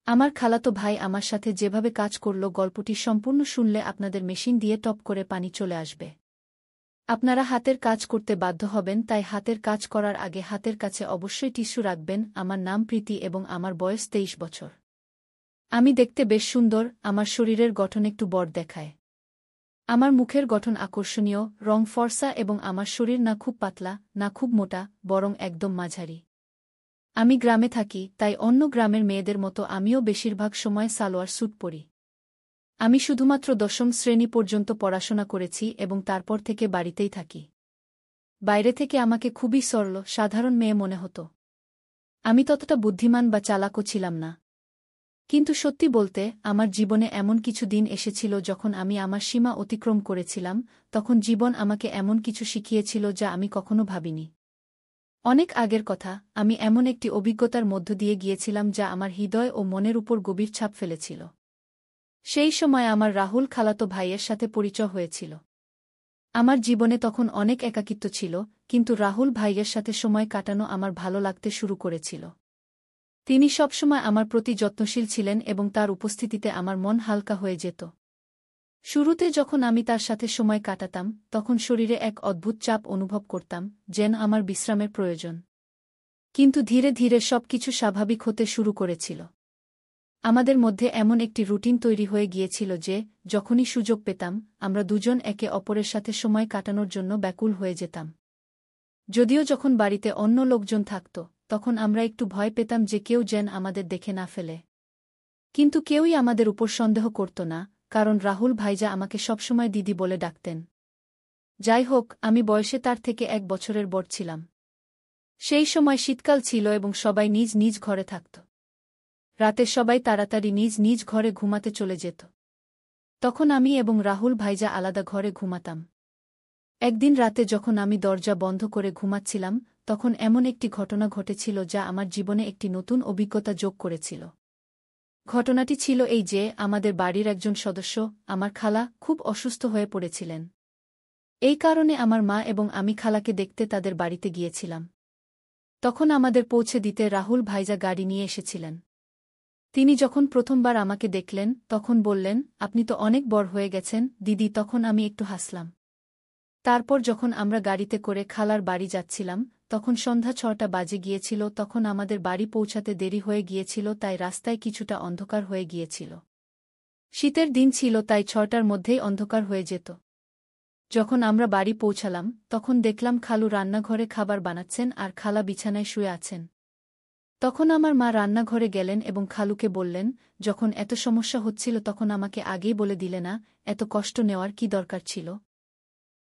আমার খালাতো ভাই আমার সাথে যেভাবে কাজ করল গল্পটি সম্পূর্ণ শুনলে আপনাদের মেশিন দিয়ে টপ করে পানি চলে আসবে। আপনারা হাতের কাজ করতে বাধ্য হবেন, তাই হাতের কাজ করার আগে হাতের কাছে অবশ্যই টিস্যু রাখবেন। আমার নাম প্রীতি এবং আমার বয়স 23 বছর। আমি দেখতে বেশ সুন্দর, আমার শরীরের গঠন একটু বড় দেখায়। আমার মুখের গঠন আকর্ষণীয়, রং ফর্সা এবং আমার শরীর না খুব পাতলা না খুব মোটা, বরং একদম মাঝারি। আমি গ্রামে থাকি, তাই অন্য গ্রামের মেয়েদের মতো আমিও বেশিরভাগ সময় সালোয়ার স্যুট পরি। আমি শুধুমাত্র 10ম শ্রেণী পর্যন্ত পড়াশোনা করেছি এবং তারপর থেকে বাড়িতেই থাকি। বাইরে থেকে আমাকে খুবই সরল, সাধারণ মেয়ে মনে হতো। আমি ততটা বুদ্ধিমান বা চালাকও ছিলাম না। কিন্তু সত্যি বলতে, আমার জীবনে এমন কিছু দিন এসেছিল যখন আমি আমার সীমা অতিক্রম করেছিলাম। তখন জীবন আমাকে এমন কিছু শিখিয়েছিল যা আমি কখনো ভাবিনি। অনেক আগের কথা, আমি এমন একটি অভিজ্ঞতার মধ্য দিয়ে গিয়েছিলাম যা আমার হৃদয় ও মনের উপর গভীর ছাপ ফেলেছিল। সেই সময় আমার রাহুল খালাতো ভাইয়ের সাথে পরিচয় হয়েছিল। আমার জীবনে তখন অনেক একাকিত্ব ছিল, কিন্তু রাহুল ভাইয়ের সাথে সময় কাটানো আমার ভালো লাগতে শুরু করেছিল। তিনি সবসময় আমার প্রতি যত্নশীল ছিলেন এবং তার উপস্থিতিতে আমার মন হালকা হয়ে যেত। শুরুতে যখন আমি তার সাথে সময় কাটাতাম, তখন শরীরে এক অদ্ভুত চাপ অনুভব করতাম, যেন আমার বিশ্রামের প্রয়োজন। কিন্তু ধীরে ধীরে সবকিছু স্বাভাবিক হতে শুরু করেছিল। আমাদের মধ্যে এমন একটি রুটিন তৈরি হয়ে গিয়েছিল যে, যখনই সুযোগ পেতাম, আমরা দুজন একে অপরের সাথে সময় কাটানোর জন্য ব্যাকুল হয়ে যেতাম। যদিও যখন বাড়িতে অন্য লোকজন থাকত, তখন আমরা একটু ভয় পেতাম যে কেউ যেন আমাদের দেখে না ফেলে। কিন্তু কেউই আমাদের উপর সন্দেহ করত না, কারণ রাহুল ভাইজা আমাকে সবসময় দিদি বলে ডাকতেন। যাই হোক, আমি বয়সে তার থেকে 1 বছরের বড় ছিলাম। সেই সময় শীতকাল ছিল এবং সবাই নিজ নিজ ঘরে থাকত। রাতে সবাই তাড়াতাড়ি নিজ নিজ ঘরে ঘুমাতে চলে যেত। তখন আমি এবং রাহুল ভাইজা আলাদা ঘরে ঘুমাতাম। একদিন রাতে যখন আমি দরজা বন্ধ করে ঘুমাচ্ছিলাম, তখন এমন একটি ঘটনা ঘটেছিল যা আমার জীবনে একটি নতুন অভিজ্ঞতা যোগ করেছিল। ঘটনাটি ছিল এই যে, আমাদের বাড়ির একজন সদস্য, আমার খালা, খুব অসুস্থ হয়ে পড়েছিলেন। এই কারণে আমার মা এবং আমি খালাকে দেখতে তাদের বাড়িতে গিয়েছিলাম। তখন আমাদের পৌঁছে দিতে রাহুল ভাইজা গাড়ি নিয়ে এসেছিলেন। তিনি যখন প্রথমবার আমাকে দেখলেন, তখন বললেন, আপনি তো অনেক বড় হয়ে গেছেন দিদি। তখন আমি একটু হাসলাম। তারপর যখন আমরা গাড়িতে করে খালার বাড়ি যাচ্ছিলাম, তখন সন্ধ্যা 6টা বাজে গিয়েছিল। তখন আমাদের বাড়ি পৌঁছাতে দেরি হয়ে গিয়েছিল, তাই রাস্তায় কিছুটা অন্ধকার হয়ে গিয়েছিল। শীতের দিন ছিল, তাই 6টার মধ্যেই অন্ধকার হয়ে যেত। যখন আমরা বাড়ি পৌঁছালাম, তখন দেখলাম খালু রান্নাঘরে খাবার বানাচ্ছেন আর খালা বিছানায় শুয়ে আছেন। তখন আমার মা রান্নাঘরে গেলেন এবং খালুকে বললেন, যখন এত সমস্যা হচ্ছিল তখন আমাকে আগেই বলে দিলে না, এত কষ্ট নেওয়ার কি দরকার ছিল।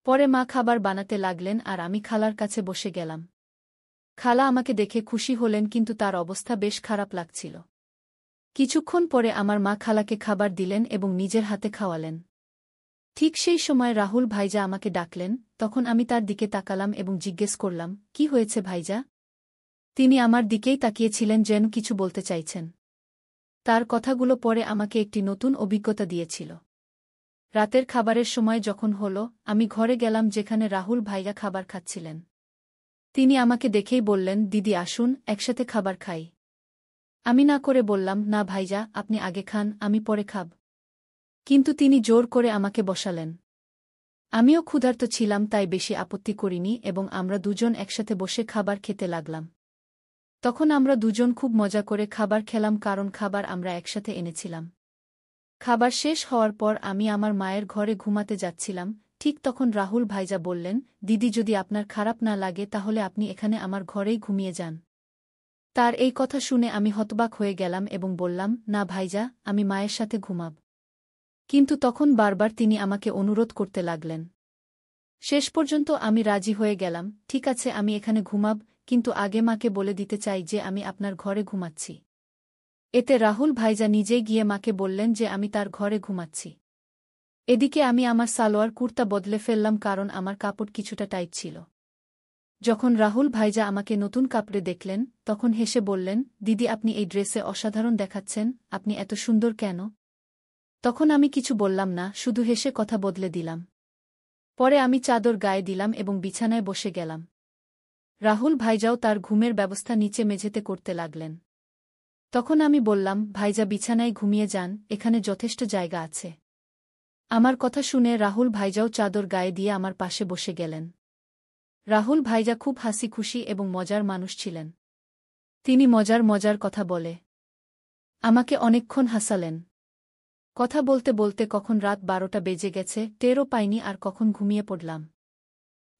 পরে মা খাবার বানাতে লাগলেন আর আমি খালার কাছে বসে গেলাম। খালা আমাকে দেখে খুশি হলেন, কিন্তু তার অবস্থা বেশ খারাপ লাগছিল। কিছুক্ষণ পরে আমার মা খালাকে খাবার দিলেন এবং নিজের হাতে খাওয়ালেন। ঠিক সেই সময় রাহুল ভাইজা আমাকে ডাকলেন। তখন আমি তার দিকে তাকালাম এবং জিজ্ঞেস করলাম, কি হয়েছে ভাইজা? তিনি আমার দিকেই তাকিয়েছিলেন, যেন কিছু বলতে চাইছেন। তার কথাগুলো পরে আমাকে একটি নতুন অভিজ্ঞতা দিয়েছিল। রাতের খাবারের সময় যখন হল, আমি ঘরে গেলাম যেখানে রাহুল ভাইয়া খাবার খাচ্ছিলেন। তিনি আমাকে দেখেই বললেন, দিদি আসুন, একসাথে খাবার খাই। আমি না করে বললাম, না ভাইজা, আপনি আগে খান, আমি পরে খাব। কিন্তু তিনি জোর করে আমাকে বসালেন। আমিও ক্ষুধার্ত ছিলাম, তাই বেশি আপত্তি করিনি এবং আমরা দুজন একসাথে বসে খাবার খেতে লাগলাম। তখন আমরা দুজন খুব মজা করে খাবার খেলাম, কারণ খাবার আমরা একসাথে এনেছিলাম। খাবার শেষ হওয়ার পর আমি আমার মায়ের ঘরে ঘুমাতে যাচ্ছিলাম। ঠিক তখন রাহুল ভাইজা বললেন, দিদি যদি আপনার খারাপ না লাগে তাহলে আপনি এখানে আমার ঘরেই ঘুমিয়ে যান। তার এই কথা শুনে আমি হতবাক হয়ে গেলাম এবং বললাম, না ভাইজা, আমি মায়ের সাথে ঘুমাব। কিন্তু তখন বারবার তিনি আমাকে অনুরোধ করতে লাগলেন। শেষ পর্যন্ত আমি রাজি হয়ে গেলাম, ঠিক আছে, আমি এখানে ঘুমাব, কিন্তু আগে মাকে বলে দিতে চাই যে আমি আপনার ঘরে ঘুমাচ্ছি। এতে রাহুল ভাইজা নিজেই গিয়ে মাকে বললেন যে আমি তার ঘরে ঘুমাচ্ছি। এদিকে আমি আমার সালোয়ার কুর্তা বদলে ফেললাম, কারণ আমার কাপড় কিছুটা টাইট ছিল। যখন রাহুল ভাইজা আমাকে নতুন কাপড়ে দেখলেন, তখন হেসে বললেন, দিদি আপনি এই ড্রেসে অসাধারণ দেখাচ্ছেন, আপনি এত সুন্দর কেন? তখন আমি কিছু বললাম না, শুধু হেসে কথা বদলে দিলাম। পরে আমি চাদর গায়ে দিলাম এবং বিছানায় বসে গেলাম। রাহুল ভাইজাও তার ঘুমের ব্যবস্থা নিচে মেঝেতে করতে লাগলেন। তখন আমি বললাম, ভাইজা বিছানায় ঘুমিয়ে যান, এখানে যথেষ্ট জায়গা আছে। আমার কথা শুনে রাহুল ভাইজাও চাদর গায়ে দিয়ে আমার পাশে বসে গেলেন। রাহুল ভাইজা খুব হাসি খুশি এবং মজার মানুষ ছিলেন। তিনি মজার মজার কথা বলে আমাকে অনেকক্ষণ হাসালেন। কথা বলতে বলতে কখন রাত 12টা বেজে গেছে টেরও পাইনি আর কখন ঘুমিয়ে পড়লাম।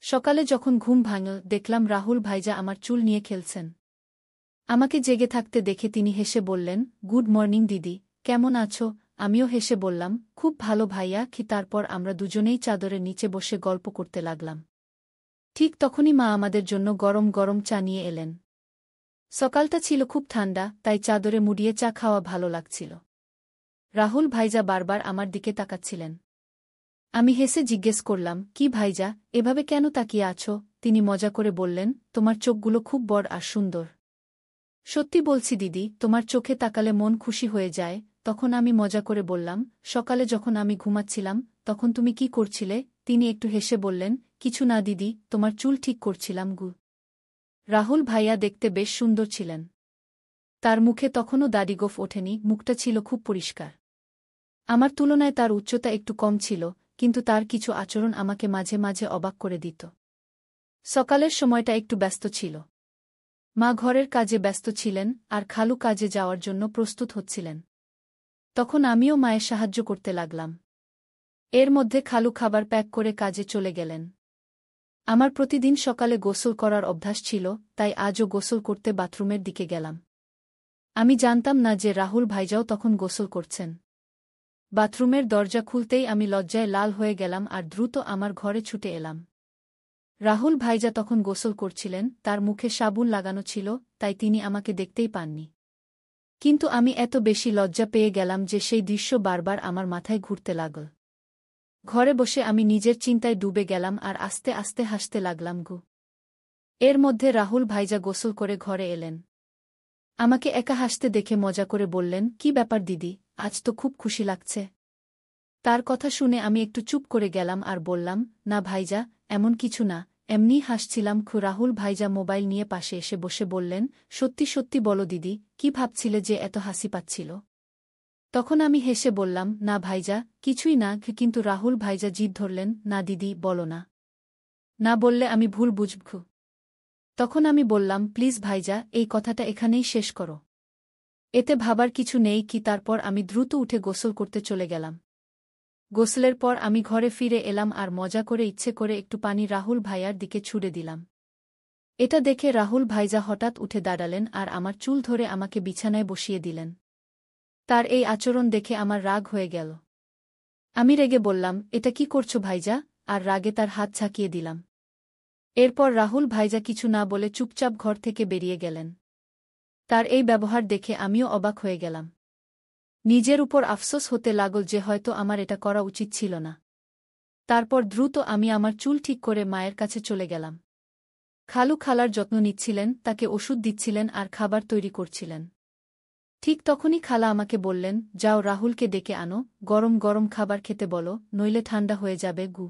সকালে যখন ঘুম ভাঙল দেখলাম রাহুল ভাইজা আমার চুল নিয়ে খেলছেন। আমাকে জেগে থাকতে দেখে তিনি হেসে বললেন, গুড মর্নিং দিদি, কেমন আছো? আমিও হেসে বললাম, খুব ভালো ভাইয়া কি। তারপর আমরা দুজনেই চাদরের নিচে বসে গল্প করতে লাগলাম। ঠিক তখনই মা আমাদের জন্য গরম গরম চা নিয়ে এলেন। সকালটা ছিল খুব ঠান্ডা, তাই চাদরে মুড়িয়ে চা খাওয়া ভালো লাগছিল। রাহুল ভাইজা বারবার আমার দিকে তাকাচ্ছিলেন। আমি হেসে জিজ্ঞেস করলাম, কি ভাইজা, এভাবে কেন তাকিয়ে আছো? তিনি মজা করে বললেন, তোমার চোখগুলো খুব বড় আর সুন্দর। সত্যি বলছি দিদি, তোমার চোখে তাকালে মন খুশি হয়ে যায়। তখন আমি মজা করে বললাম, সকালে যখন আমি ঘুমাচ্ছিলাম তখন তুমি কি করছিলে? তিনি একটু হেসে বললেন, কিছু না দিদি, তোমার চুল ঠিক করছিলাম গু। রাহুল ভাইয়া দেখতে বেশ সুন্দর ছিলেন। তার মুখে তখনও দাড়িগোঁফ ওঠেনি, মুখটা ছিল খুব পরিষ্কার। আমার তুলনায় তার উচ্চতা একটু কম ছিল, কিন্তু তার কিছু আচরণ আমাকে মাঝে মাঝে অবাক করে দিত। সকালের সময়টা একটু ব্যস্ত ছিল। মা ঘরের কাজে ব্যস্ত ছিলেন আর খালু কাজে যাওয়ার জন্য প্রস্তুত হচ্ছিলেন। তখন আমিও মায়ের সাহায্য করতে লাগলাম। এর মধ্যে খালু খাবার প্যাক করে কাজে চলে গেলেন। আমার প্রতিদিন সকালে গোসল করার অভ্যাস ছিল, তাই আজও গোসল করতে বাথরুমের দিকে গেলাম। আমি জানতাম না যে রাহুল ভাইজাও তখন গোসল করছেন। বাথরুমের দরজা খুলতেই আমি লজ্জায় লাল হয়ে গেলাম আর দ্রুত আমার ঘরে ছুটে এলাম। রাহুল ভাইজা তখন গোসল করছিলেন, তার মুখে সাবুন লাগানো ছিল, তাই তিনি আমাকে দেখতেই পাননি। কিন্তু আমি এত বেশি লজ্জা পেয়ে গেলাম যে সেই দৃশ্য বারবার আমার মাথায় ঘুরতে লাগল। ঘরে বসে আমি নিজের চিন্তায় ডুবে গেলাম আর আস্তে আস্তে হাসতে লাগলাম গু। এর মধ্যে রাহুল ভাইজা গোসল করে ঘরে এলেন। আমাকে একা হাসতে দেখে মজা করে বললেন, কি ব্যাপার দিদি, আজ তো খুব খুশি লাগছে। তার কথা শুনে আমি একটু চুপ করে গেলাম আর বললাম, না ভাইজা, এমন কিছু না, এমনিই হাসছিলাম। রাহুল ভাইজা মোবাইল নিয়ে পাশে এসে বসে বললেন, সত্যি সত্যি বলো দিদি, কি ভাবছিলে যে এত হাসি পাচ্ছিল? তখন আমি হেসে বললাম, না ভাইজা, কিছুই না। কিন্তু রাহুল ভাইজা জিদ ধরলেন, না দিদি, বলো না। না বললে আমি ভুল বুঝব। তখন আমি বললাম, প্লিজ ভাইজা, এই কথাটা এখানেই শেষ করো। এতে ভাবার কিছু নেই কি। তারপর আমি দ্রুত উঠে গোসল করতে চলে গেলাম। গোসলের পর আমি ঘরে ফিরে এলাম আর মজা করে ইচ্ছে করে একটু পানি রাহুল ভাইয়ার দিকে ছুড়ে দিলাম। এটা দেখে রাহুল ভাইজা হঠাৎ উঠে দাঁড়ালেন আর আমার চুল ধরে আমাকে বিছানায় বসিয়ে দিলেন। তার এই আচরণ দেখে আমার রাগ হয়ে গেল। আমি রেগে বললাম, এটা কি করছো ভাইজা? আর রাগে তার হাত ছাকিয়ে দিলাম। এরপর রাহুল ভাইজা কিছু না বলে চুপচাপ ঘর থেকে বেরিয়ে গেলেন। তার এই ব্যবহার দেখে আমিও অবাক হয়ে গেলাম। নিজের উপর আফসোস হতে লাগল যে হয়তো আমার এটা করা উচিত ছিল না। তারপর দ্রুত আমি আমার চুল ঠিক করে মায়ের কাছে চলে গেলাম। খালু খালার যত্ন নিচ্ছিলেন, তাকে ওষুধ দিচ্ছিলেন আর খাবার তৈরি করছিলেন। ঠিক তখনই খালা আমাকে বললেন, যাও রাহুলকে ডেকে আনো, গরম গরম খাবার খেতে বলো, নইলে ঠান্ডা হয়ে যাবে গু।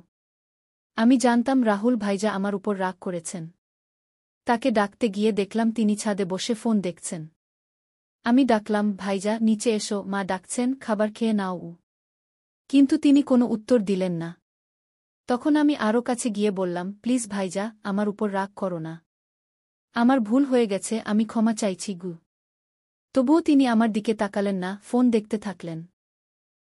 আমি জানতাম রাহুল ভাইজা আমার উপর রাগ করেছেন। তাকে ডাকতে গিয়ে দেখলাম তিনি ছাদে বসে ফোন দেখছেন। আমি ডাকলাম, ভাইজা নিচে এসো, মা ডাকছেন, খাবার খেয়ে নাও। কিন্তু তিনি কোনো উত্তর দিলেন না। তখন আমি আরও কাছে গিয়ে বললাম, প্লিজ ভাইজা, আমার উপর রাগ করো না। আমার ভুল হয়ে গেছে, আমি ক্ষমা চাইছি গু। তবুও তিনি আমার দিকে তাকালেন না, ফোন দেখতে থাকলেন।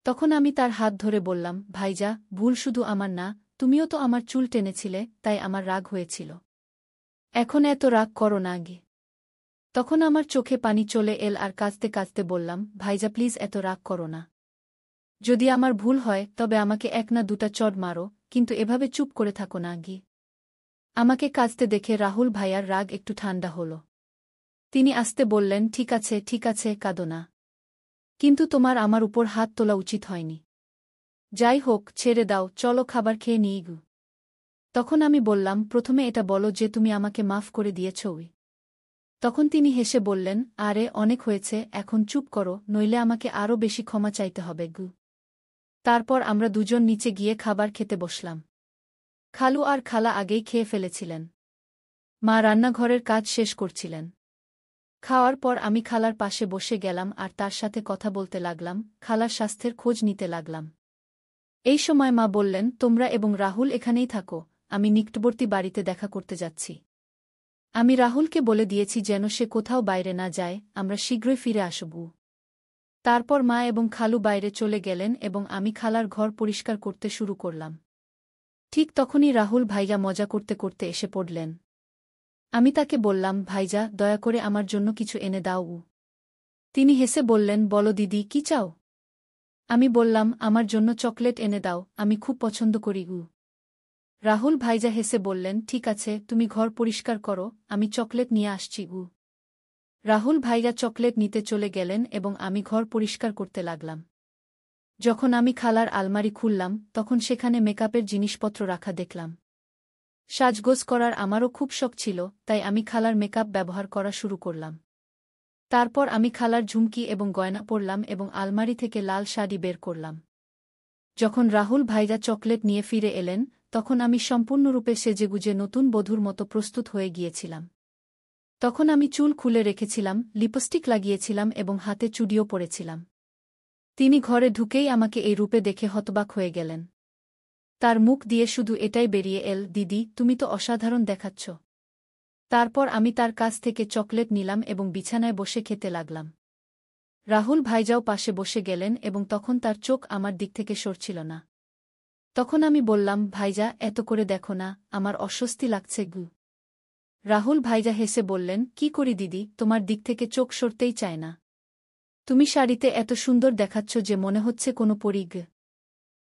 তখন আমি তার হাত ধরে বললাম, ভাইজা, ভুল শুধু আমার না, তুমিও তো আমার চুল টেনেছিলে, তাই আমার রাগ হয়েছিল। এখন এত রাগ করো না গে। তখন আমার চোখে পানি চলে এল আর কাঁদতে কাঁদতে বললাম, ভাইজা প্লিজ এত রাগ করো না। যদি আমার ভুল হয় তবে আমাকে এক না দুটা চড় মারো, কিন্তু এভাবে চুপ করে থাকো না গি। আমাকে কাঁদতে দেখে রাহুল ভাইয়ার রাগ একটু ঠান্ডা হল। তিনি আস্তে বললেন, ঠিক আছে, কাঁদো না। কিন্তু তোমার আমার উপর হাত তোলা উচিত হয়নি। যাই হোক, ছেড়ে দাও, চলো খাবার খেয়ে নিই গু। তখন আমি বললাম, প্রথমে এটা বলো যে তুমি আমাকে মাফ করে দিয়েছ। তখন তিনি হেসে বললেন, আরে অনেক হয়েছে, এখন চুপ করো, নইলে আমাকে আরও বেশি ক্ষমা চাইতে হবে গু। তারপর আমরা দুজন নিচে গিয়ে খাবার খেতে বসলাম। খালু আর খালা আগেই খেয়ে ফেলেছিলেন। মা রান্নাঘরের কাজ শেষ করছিলেন। খাওয়ার পর আমি খালার পাশে বসে গেলাম আর তার সাথে কথা বলতে লাগলাম, খালার স্বাস্থ্যের খোঁজ নিতে লাগলাম। এই সময় মা বললেন, তোমরা এবং রাহুল এখানেই থাকো, আমি নিকটবর্তী বাড়িতে দেখা করতে যাচ্ছি। আমি রাহুলকে বলে দিয়েছি যেন সে কোথাও বাইরে না যায়, আমরা শীঘ্রই ফিরে আসব। তারপর মা এবং খালু বাইরে চলে গেলেন এবং আমি খালার ঘর পরিষ্কার করতে শুরু করলাম। ঠিক তখনই রাহুল ভাইয়া মজা করতে করতে এসে পড়লেন। আমি তাকে বললাম, ভাইজা, দয়া করে আমার জন্য কিছু এনে দাও। তিনি হেসে বললেন, বলো দিদি, কি চাও? আমি বললাম, আমার জন্য চকলেট এনে দাও, আমি খুব পছন্দ করি। রাহুল ভাইজা হেসে বললেন, ঠিক আছে, তুমি ঘর পরিষ্কার করো, আমি চকলেট নিয়ে আসছি। রাহুল ভাইয়া চকলেট নিতে চলে গেলেন এবং আমি ঘর পরিষ্কার করতে লাগলাম। যখন আমি খালার আলমারি খুললাম, তখন সেখানে মেকআপের জিনিসপত্র রাখা দেখলাম। সাজগোজ করার আমারও খুব শখ ছিল, তাই আমি খালার মেকআপ ব্যবহার করা শুরু করলাম। তারপর আমি খালার ঝুমকি এবং গয়না পরলাম এবং আলমারি থেকে লাল শাড়ি বের করলাম। যখন রাহুল ভাইয়া চকলেট নিয়ে ফিরে এলেন, তখন আমি সম্পূর্ণরূপে সেজেগুজে নতুন বধূর মতো প্রস্তুত হয়ে গিয়েছিলাম। তখন আমি চুল খুলে রেখেছিলাম, লিপস্টিক লাগিয়েছিলাম এবং হাতে চুড়িও পরেছিলাম। তিনি ঘরে ঢুকেই আমাকে এই রূপে দেখে হতবাক হয়ে গেলেন। তার মুখ দিয়ে শুধু এটাই বেরিয়ে এল, দিদি, তুমি তো অসাধারণ দেখাচ্ছ। তারপর আমি তার কাছ থেকে চকলেট নিলাম এবং বিছানায় বসে খেতে লাগলাম। রাহুল ভাইজাও পাশে বসে গেলেন এবং তখন তার চোখ আমার দিক থেকে সরছিল না। তখন আমি বললাম, ভাইজা, এত করে দেখো না, আমার অস্বস্তি লাগছে। রাহুল ভাইজা হেসে বললেন, কি করি দিদি, তোমার দিক থেকে চোখ সরতেই চায় না। তুমি শাড়িতে এত সুন্দর দেখাচ্ছ যে মনে হচ্ছে কোনো পরী।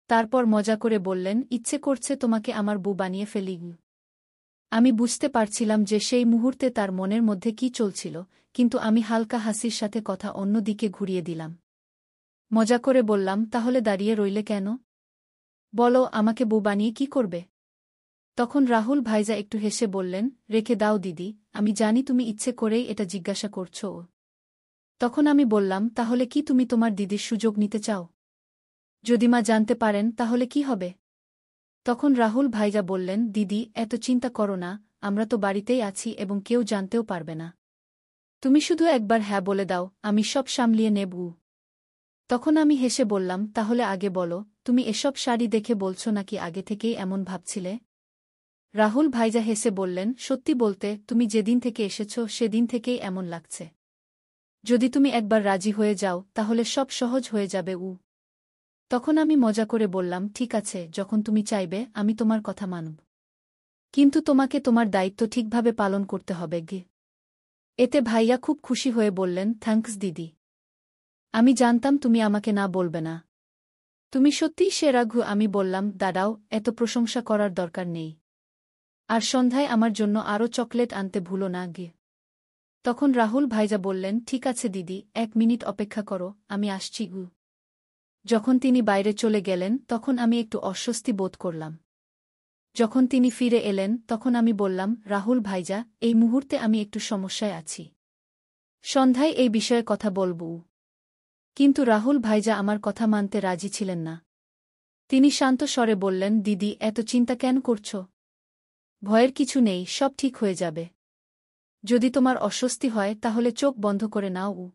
তারপর মজা করে বললেন, ইচ্ছে করছে তোমাকে আমার বউ বানিয়ে ফেলি। আমি বুঝতে পারছিলাম যে সেই মুহূর্তে তার মনের মধ্যে কি চলছিল, কিন্তু আমি হালকা হাসির সাথে কথা অন্য দিকে ঘুরিয়ে দিলাম। মজা করে বললাম, তাহলে দাঁড়িয়ে রইলে কেন? বলো, আমাকে বউ বানিয়ে কি করবে? তখন রাহুল ভাইজা একটু হেসে বললেন, রেখে দাও দিদি, আমি জানি তুমি ইচ্ছে করেই এটা জিজ্ঞাসা করছো। তখন আমি বললাম, তাহলে কি তুমি তোমার দিদির সুযোগ নিতে চাও? যদি মা জানতে পারেন তাহলে কি হবে? তখন রাহুল ভাইজা বললেন, দিদি, এত চিন্তা করো না, আমরা তো বাড়িতেই আছি এবং কেউ জানতেও পারবে না। তুমি শুধু একবার হ্যাঁ বলে দাও, আমি সব সামলিয়ে নেব। তখন আমি হেসে বললাম, তাহলে আগে বলো, তুমি এসব শাড়ি দেখে বলছো নাকি আগে থেকেই এমন ভাবছিলে? রাহুল ভাইজা হেসে বললেন, সত্যি বলতে, তুমি যেদিন থেকে এসেছ সেদিন থেকেই এমন লাগছে। যদি তুমি একবার রাজি হয়ে যাও তাহলে সব সহজ হয়ে যাবে। তখন আমি মজা করে বললাম, ঠিক আছে, যখন তুমি চাইবে আমি তোমার কথা মানব। কিন্তু তোমাকে তোমার দায়িত্ব ঠিকভাবে পালন করতে হবে। এতে ভাইয়া খুব খুশি হয়ে বললেন, থ্যাঙ্কস দিদি। আমি জানতাম তুমি আমাকে না বলবে না। তুমি সত্যিই সেরা। আমি বললাম, দাঁড়াও, এত প্রশংসা করার দরকার নেই। আর সন্ধ্যায় আমার জন্য আরও চকলেট আনতে ভুলো না। তখন রাহুল ভাইজা বললেন, ঠিক আছে দিদি, 1 মিনিট অপেক্ষা করো, আমি আসছি। যখন তিনি বাইরে চলে গেলেন তখন আমি একটু অস্বস্তি বোধ করলাম। যখন তিনি ফিরে এলেন তখন আমি বললাম, রাহুল ভাইজা, এই মুহূর্তে আমি একটু সমস্যায় আছি। সন্ধ্যায় এই বিষয়ে কথা বলব। কিন্তু রাহুল ভাইজা আমার কথা মানতে রাজি ছিলেন না। তিনি শান্ত স্বরে বললেন, দিদি, এত চিন্তা কেন করছ? ভয়ের কিছু নেই, সব ঠিক হয়ে যাবে। যদি তোমার অস্বস্তি হয় তাহলে চোখ বন্ধ করে নাও।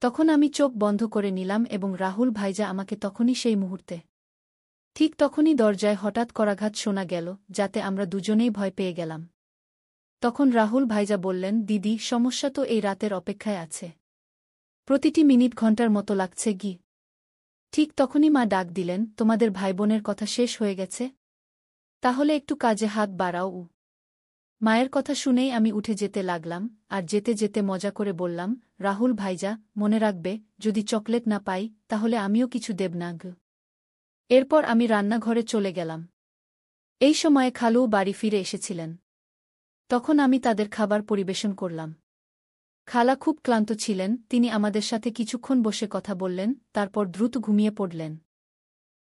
তখন আমি চোখ বন্ধ করে নিলাম এবং রাহুল ভাইজা আমাকে তখনই সেই মুহূর্তে। ঠিক তখনই দরজায় হঠাৎ করাঘাত শোনা গেল, যাতে আমরা দুজনেই ভয় পেয়ে গেলাম। তখন রাহুল ভাইজা বললেন, দিদি, সমস্যা তো এই রাতের অপেক্ষায় আছে। প্রতিটি মিনিট ঘন্টার মতো লাগছে। ঠিক তখনই মা ডাক দিলেন, তোমাদের ভাইবোনের কথা শেষ হয়ে গেছে? তাহলে একটু কাজে হাত বাড়াও। মায়ের কথা শুনেই আমি উঠে যেতে লাগলাম, আর যেতে যেতে মজা করে বললাম, রাহুল ভাইজা, মনে রাখবে, যদি চকলেট না পাই তাহলে আমিও কিছু দেব না। এরপর আমি রান্নাঘরে চলে গেলাম। এই সময়ে খালুও বাড়ি ফিরে এসেছিলেন। তখন আমি তাদের খাবার পরিবেশন করলাম। খালা খুব ক্লান্ত ছিলেন, তিনি আমাদের সাথে কিছুক্ষণ বসে কথা বললেন, তারপর দ্রুত ঘুমিয়ে পড়লেন।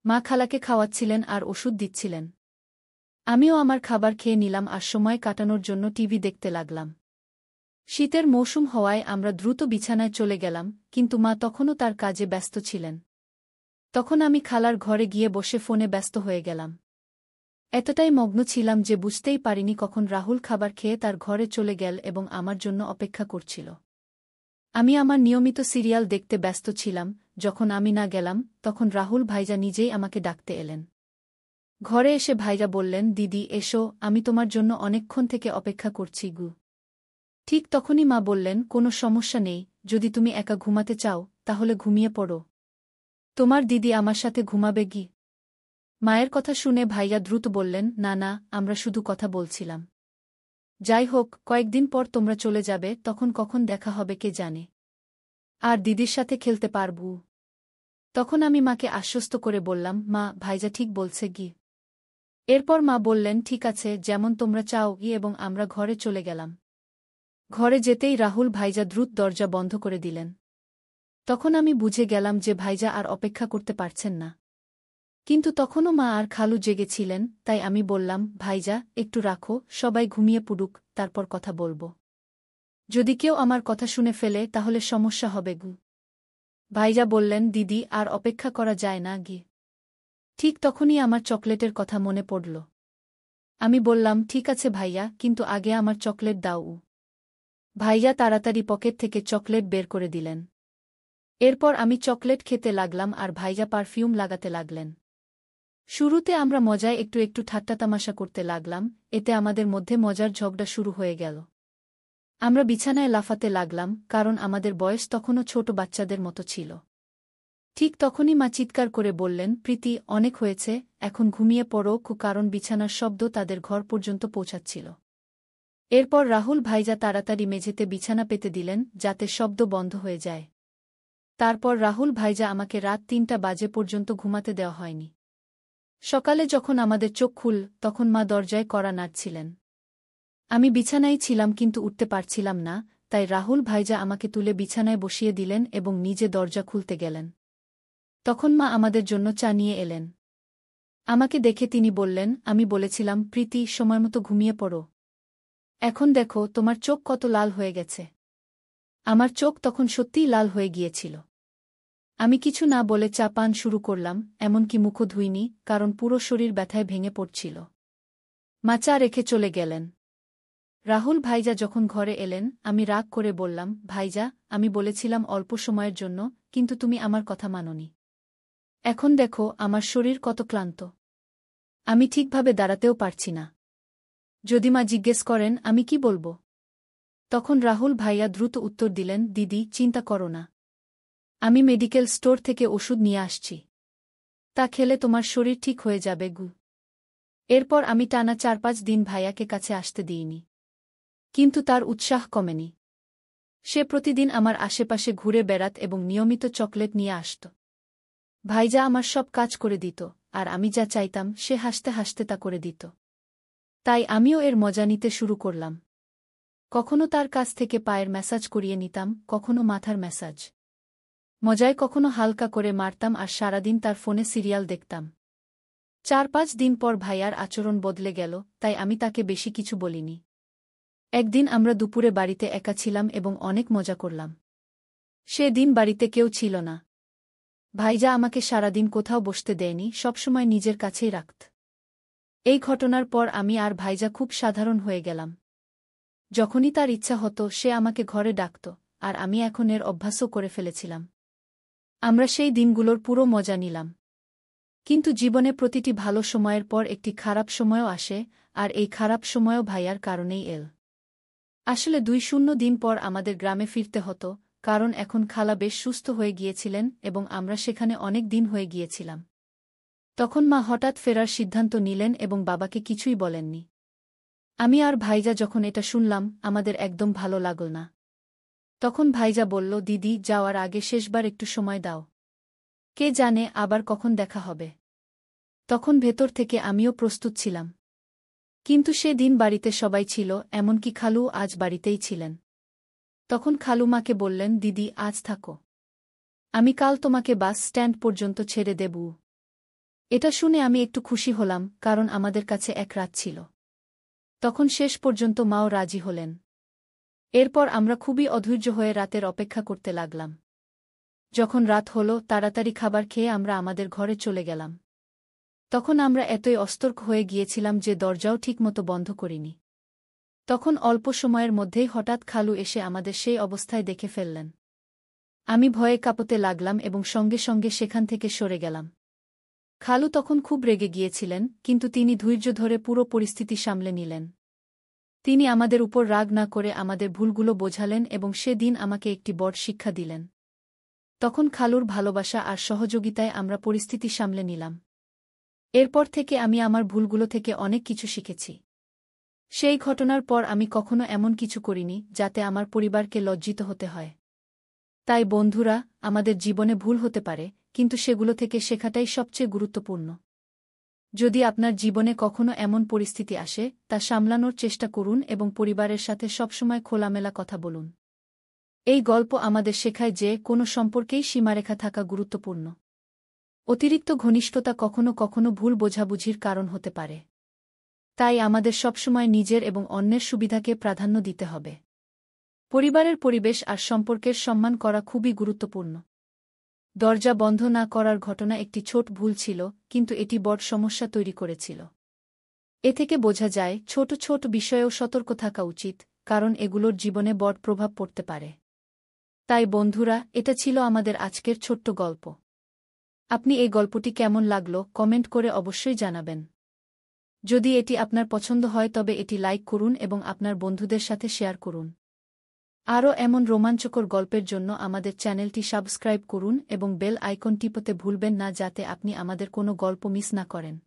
মা খালাকে খাওয়াচ্ছিলেন আর ওষুধ দিচ্ছিলেন। আমিও আমার খাবার খেয়ে নিলাম আর সময় কাটানোর জন্য টিভি দেখতে লাগলাম। শীতের মৌসুম হওয়ায় আমরা দ্রুত বিছানায় চলে গেলাম, কিন্তু মা তখনও তার কাজে ব্যস্ত ছিলেন। তখন আমি খালার ঘরে গিয়ে বসে ফোনে ব্যস্ত হয়ে গেলাম। এতটাই মগ্ন ছিলাম যে বুঝতেই পারিনি কখন রাহুল খাবার খেয়ে তার ঘরে চলে গেল এবং আমার জন্য অপেক্ষা করছিল। আমি আমার নিয়মিত সিরিয়াল দেখতে ব্যস্ত ছিলাম। যখন আমি না গেলাম তখন রাহুল ভাইজা নিজেই আমাকে ডাকতে এলেন। ঘরে এসে ভাইজা বললেন, দিদি এসো, আমি তোমার জন্য অনেকক্ষণ থেকে অপেক্ষা করছি গু। ঠিক তখনই মা বললেন, কোনো সমস্যা নেই, যদি তুমি একা ঘুমাতে চাও তাহলে ঘুমিয়ে পড়ো, তোমার দিদি আমার সাথে ঘুমাবে গি। মায়ের কথা শুনে ভাইয়া দ্রুত বললেন, না না, আমরা শুধু কথা বলছিলাম। যাই হোক, কয়েকদিন পর তোমরা চলে যাবে, তখন কখন দেখা হবে কে জানে। আর দিদির সাথে খেলতে পারবু। তখন আমি মাকে আশ্বস্ত করে বললাম, মা, ভাইজা ঠিক বলছে গি। এরপর মা বললেন, ঠিক আছে, যেমন তোমরা চাও গি, এবং আমরা ঘরে চলে গেলাম। ঘরে যেতেই রাহুল ভাইজা দ্রুত দরজা বন্ধ করে দিলেন। তখন আমি বুঝে গেলাম যে ভাইজা আর অপেক্ষা করতে পারছেন না। কিন্তু তখনও মা আর খালু জেগেছিলেন, তাই আমি বললাম, ভাইজা একটু রাখো, সবাই ঘুমিয়ে পড়ুক, তারপর কথা বলবো। যদি কেউ আমার কথা শুনে ফেলে তাহলে সমস্যা হবে গু। ভাইজা বললেন, দিদি আর অপেক্ষা করা যায় না গি। ঠিক তখনই আমার চকলেটের কথা মনে পড়ল। আমি বললাম, ঠিক আছে ভাইয়া, কিন্তু আগে আমার চকলেট দাও। ভাইয়া তাড়াতাড়ি পকেট থেকে চকলেট বের করে দিলেন। এরপর আমি চকলেট খেতে লাগলাম আর ভাইজা পারফিউম লাগাতে লাগলেন। শুরুতে আমরা মজায় একটু একটু ঠাট্টাতামাশা করতে লাগলাম, এতে আমাদের মধ্যে মজার ঝগড়া শুরু হয়ে গেল। আমরা বিছানায় লাফাতে লাগলাম, কারণ আমাদের বয়স তখনও ছোট বাচ্চাদের মতো ছিল। ঠিক তখনই মা চিৎকার করে বললেন, প্রীতি, অনেক হয়েছে, এখন ঘুমিয়ে পড়ো, কারণ বিছানার শব্দ তাদের ঘর পর্যন্ত পৌঁছাচ্ছিল। এরপর রাহুল ভাইজা তাড়াতাড়ি মেঝেতে বিছানা পেতে দিলেন, যাতে শব্দ বন্ধ হয়ে যায়। তারপর রাহুল ভাইজা আমাকে রাত ৩টা বাজে পর্যন্ত ঘুমাতে দেওয়া হয়নি। সকালে যখন আমাদের চোখ খুল, তখন মা দরজায় কড়া নাড়ছিলেন। আমি বিছানায় ছিলাম কিন্তু উঠতে পারছিলাম না, তাই রাহুল ভাইজা আমাকে তুলে বিছানায় বসিয়ে দিলেন এবং নিজে দরজা খুলতে গেলেন। তখন মা আমাদের জন্য চা নিয়ে এলেন। আমাকে দেখে তিনি বললেন, আমি বলেছিলাম প্রীতি, সময়মতো ঘুমিয়ে পড়ো। এখন দেখো তোমার চোখ কত লাল হয়ে গেছে। আমার চোখ তখন সত্যিই লাল হয়ে গিয়েছিল। আমি কিছু না বলে চা পান শুরু করলাম, এমনকি মুখও ধুইনি, কারণ পুরো শরীর ব্যথায় ভেঙে পড়ছিল। মা চা রেখে চলে গেলেন। রাহুল ভাইজা যখন ঘরে এলেন, আমি রাগ করে বললাম, ভাইজা, আমি বলেছিলাম অল্প সময়ের জন্য, কিন্তু তুমি আমার কথা মানোনি। এখন দেখো আমার শরীর কত ক্লান্ত। আমি ঠিকভাবে দাঁড়াতেও পারছি না। যদি মা জিজ্ঞেস করেন আমি কি বলবো? তখন রাহুল ভাইয়া দ্রুত উত্তর দিলেন, দিদি, চিন্তা করো না। আমি মেডিকেল স্টোর থেকে ওষুধ নিয়ে আসছি। তা খেলে তোমার শরীর ঠিক হয়ে যাবে গু। এরপর আমি টানা ৪-৫ দিন ভাইয়াকে কাছে আসতে দিইনি। কিন্তু তার উৎসাহ কমেনি। সে প্রতিদিন আমার আশেপাশে ঘুরে বেড়াত এবং নিয়মিত চকলেট নিয়ে আসত। ভাইজা আমার সব কাজ করে দিত, আর আমি যা চাইতাম সে হাসতে হাসতে তা করে দিত। তাই আমিও এর মজা নিতে শুরু করলাম। কখনো তার কাছ থেকে পায়ের ম্যাসাজ করিয়ে নিতাম, কখনো মাথার ম্যাসাজ। মজায় কখনো হালকা করে মারতাম আর সারাদিন তার ফোনে সিরিয়াল দেখতাম। ৪-৫ দিন পর ভাইয়ার আচরণ বদলে গেল, তাই আমি তাকে বেশি কিছু বলিনি। একদিন আমরা দুপুরে বাড়িতে একা ছিলাম এবং অনেক মজা করলাম। সে দিন বাড়িতে কেউ ছিল না। ভাইজা আমাকে সারাদিন কোথাও বসতে দেয়নি, সবসময় নিজের কাছেই রাখত। এই ঘটনার পর আমি আর ভাইজা খুব সাধারণ হয়ে গেলাম। যখনই তার ইচ্ছা হতো সে আমাকে ঘরে ডাকত, আর আমি এখন এর অভ্যাসও করে ফেলেছিলাম। আমরা সেই দিনগুলোর পুরো মজা নিলাম। কিন্তু জীবনে প্রতিটি ভালো সময়ের পর একটি খারাপ সময়ও আসে, আর এই খারাপ সময়ও ভাইয়ার কারণেই এল। আসলে ২-০ দিন পর আমাদের গ্রামে ফিরতে হতো, কারণ এখন খালা বেশ সুস্থ হয়ে গিয়েছিলেন এবং আমরা সেখানে অনেক দিন হয়ে গিয়েছিলাম। তখন মা হঠাৎ ফেরার সিদ্ধান্ত নিলেন এবং বাবাকে কিছুই বলেননি। আমি আর ভাইজা যখন এটা শুনলাম, আমাদের একদম ভালো লাগল না। তখন ভাইজা বলল, দিদি, যাওয়ার আগে শেষবার একটু সময় দাও। কে জানে আবার কখন দেখা হবে। তখন ভেতর থেকে আমিও প্রস্তুত ছিলাম। কিন্তু সে দিন বাড়িতে সবাই ছিল, এমনকি খালু আজ বাড়িতেই ছিলেন। তখন খালু মাকে বললেন, দিদি, আজ থাকো। আমি কাল তোমাকে বাস স্ট্যান্ড পর্যন্ত ছেড়ে দেব। এটা শুনে আমি একটু খুশি হলাম, কারণ আমাদের কাছে এক রাত ছিল। তখন শেষ পর্যন্ত মাও রাজি হলেন। এরপর আমরা খুবই অধৈর্য হয়ে রাতের অপেক্ষা করতে লাগলাম। যখন রাত হল, তাড়াতাড়ি খাবার খেয়ে আমরা আমাদের ঘরে চলে গেলাম। তখন আমরা এতই অস্তর্ক হয়ে গিয়েছিলাম যে দরজাও ঠিকমতো বন্ধ করিনি। তখন অল্প সময়ের মধ্যেই হঠাৎ খালু এসে আমাদের সেই অবস্থায় দেখে ফেললেন। আমি ভয়ে কাঁপতে লাগলাম এবং সঙ্গে সঙ্গে সেখান থেকে সরে গেলাম। খালু তখন খুব রেগে গিয়েছিলেন, কিন্তু তিনি ধৈর্য ধরে পুরো পরিস্থিতি সামলে নিলেন। তিনি আমাদের উপর রাগ না করে আমাদের ভুলগুলো বোঝালেন এবং সে দিন আমাকে একটি বড় শিক্ষা দিলেন। তখন খালুর ভালোবাসা আর সহযোগিতায় আমরা পরিস্থিতি সামলে নিলাম। এরপর থেকে আমি আমার ভুলগুলো থেকে অনেক কিছু শিখেছি। সেই ঘটনার পর আমি কখনো এমন কিছু করিনি যাতে আমার পরিবারকে লজ্জিত হতে হয়। তাই বন্ধুরা, আমাদের জীবনে ভুল হতে পারে, কিন্তু সেগুলো থেকে শেখাটাই সবচেয়ে গুরুত্বপূর্ণ। যদি আপনার জীবনে কখনো এমন পরিস্থিতি আসে, তা সামলানোর চেষ্টা করুন এবং পরিবারের সাথে সবসময় খোলামেলা কথা বলুন। এই গল্প আমাদের শেখায় যে কোনো সম্পর্কেই সীমারেখা থাকা গুরুত্বপূর্ণ। অতিরিক্ত ঘনিষ্ঠতা কখনো কখনো ভুল বোঝাবুঝির কারণ হতে পারে। তাই আমাদের সবসময় নিজের এবং অন্যের সুবিধাকে প্রাধান্য দিতে হবে। পরিবারের পরিবেশ আর সম্পর্কের সম্মান করা খুবই গুরুত্বপূর্ণ। দরজা বন্ধ না করার ঘটনা একটি ছোট ভুল ছিল, কিন্তু এটি বড় সমস্যা তৈরি করেছিল। এ থেকে বোঝা যায় ছোট ছোট বিষয়েও সতর্ক থাকা উচিত, কারণ এগুলোর জীবনে বড় প্রভাব পড়তে পারে। তাই বন্ধুরা, এটা ছিল আমাদের আজকের ছোট্ট গল্প। আপনি এই গল্পটি কেমন লাগলো কমেন্ট করে অবশ্যই জানাবেন। যদি এটি আপনার পছন্দ হয় তবে এটি লাইক করুন এবং আপনার বন্ধুদের সাথে শেয়ার করুন। আরও এমন রোমাঞ্চকর গল্পের জন্য আমাদের চ্যানেলটি সাবস্ক্রাইব করুন এবং বেল আইকন টিপতে ভুলবেন না যাতে আপনি আমাদের কোনো গল্প মিস না করেন।